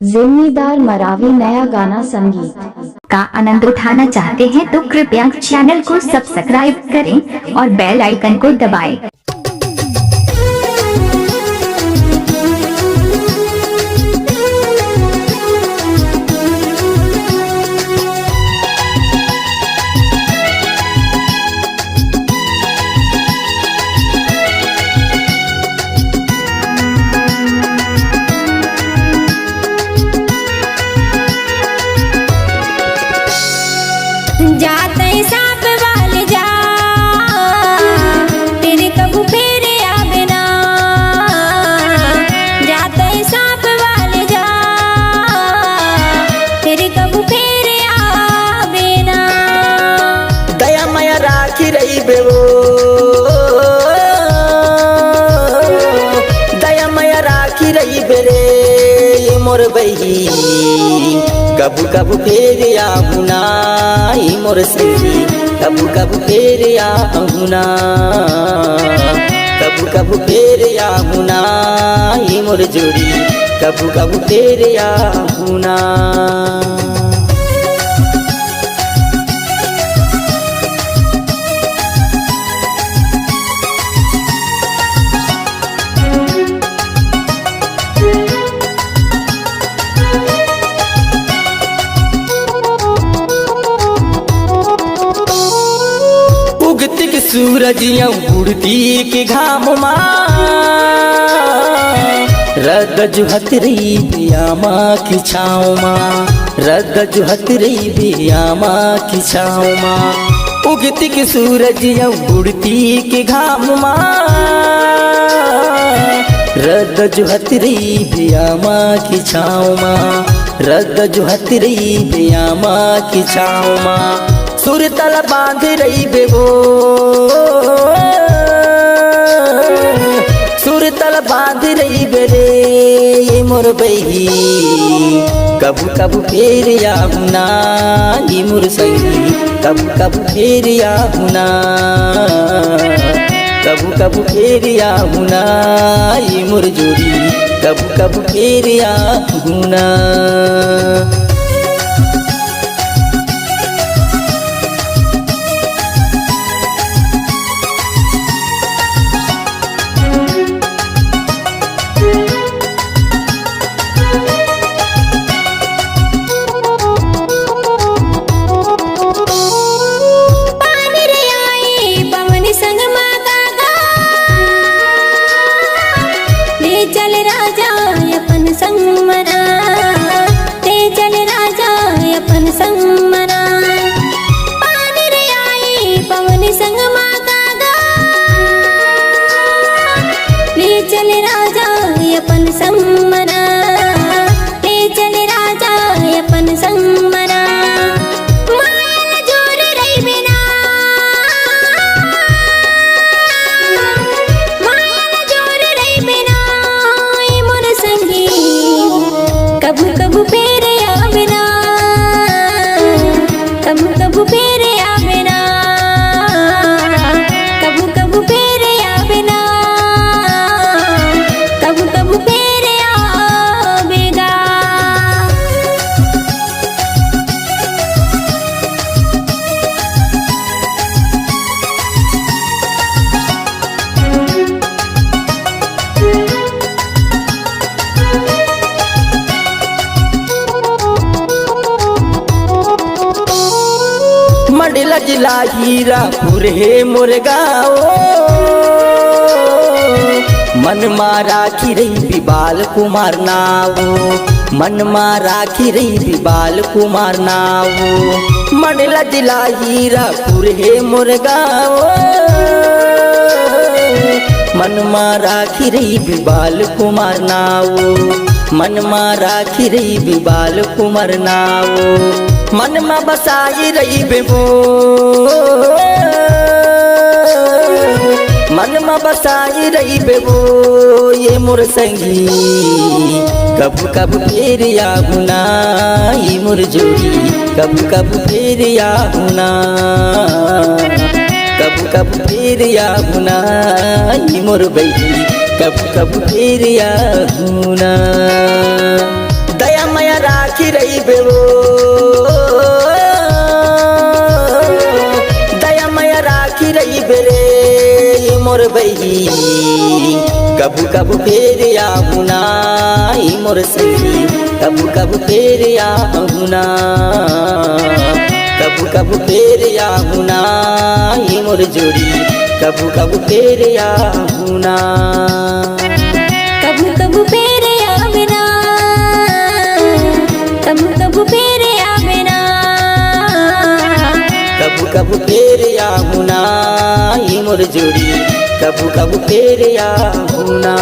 जिम्मेदार मरावी नया गाना संगीत का आनंद उठाना चाहते हैं तो कृपया चैनल को सब्सक्राइब करें और बेल आइकन को दबाएं। जाते सांप वाले जा तेरे कबू फिर आवे ना। जाते सांप वाले जा तेरे कबू फिर आवे ना। दया माया राखी रही बेवो, दया माया राखी रही बेरे मोर बही। कबू कबू फेर आहुना मोर संगी, कबू कबू फेर आहुना, कबू कबू फेर आहुना मोर जोड़ी, कबू कबू फेर आहुना। उगती के सूरज उड़ती के घाम रद जुहत रही बियामा की छाँव माँ, रद जुहत रही बियामा की छाँव माँ। उगती के सूरज उड़ती के घाम रद जुहत रही बियामा की छाँव माँ, रद जुहत रही बियामा की छाँव माँ। सुर तल बांध रही बेवो, सुर तल बांध रही बेरे ये मोर बही। कबू कबू फेर आहुना ये मोर संगी, कबू कबू फेर आहुना, कबू कबू फेर आहुना ये मोर जोड़ी, कबू कबू फेर आहुना। चल राजा अपन संग मना, ते चल राजा अपन संग मना। पानी रे आई पवन संग माता गा, ले चल राजा अपन संग मना, ले चल राजा अपन संग मना। माया जोर रही बिना, माया जोर रही बिना कबू कबू फेर आवे ना, कबू कबू फेर आवे ना, कबू कबू फेर आवे ना, कबू कबू फेर आवेगा। मंडला जिला हीरापुर है मोर गाँव, मन मारा की रही बिबाल कुमार नावो, मन मारा की रही बिबाल कुमार नावो। मंडला जिला हीरापुर है मोर गाँव, मन मारा की रही बिबाल कुमार नावो, मन मारा की रही बिबाल कुमार नावो। मन में बसाई रही बेबो, मन में बसाई रही बेबो ये मोर संगी। कबू कबू फेर आहुना ये मोर जोड़ी, कबू कबू फेर आहुना, कबू कबू फेर आहुना ये मोर बही। कबू कबू फेर आहुना। दया मैं राखी रही बेवो दया मैं राखी रही बेरे मोर बही कबू कबू फेर आऊना मोर सही कबू कबू फेर आऊना कबू कबू फेर आऊना मोर जोड़ी कबू कबू फेर आऊना कबू कबू फेर आवेना कबू कबू फेर आवेना कबू कबू फेर आऊना मोर जोड़ी कबू कबू फेर आऊना।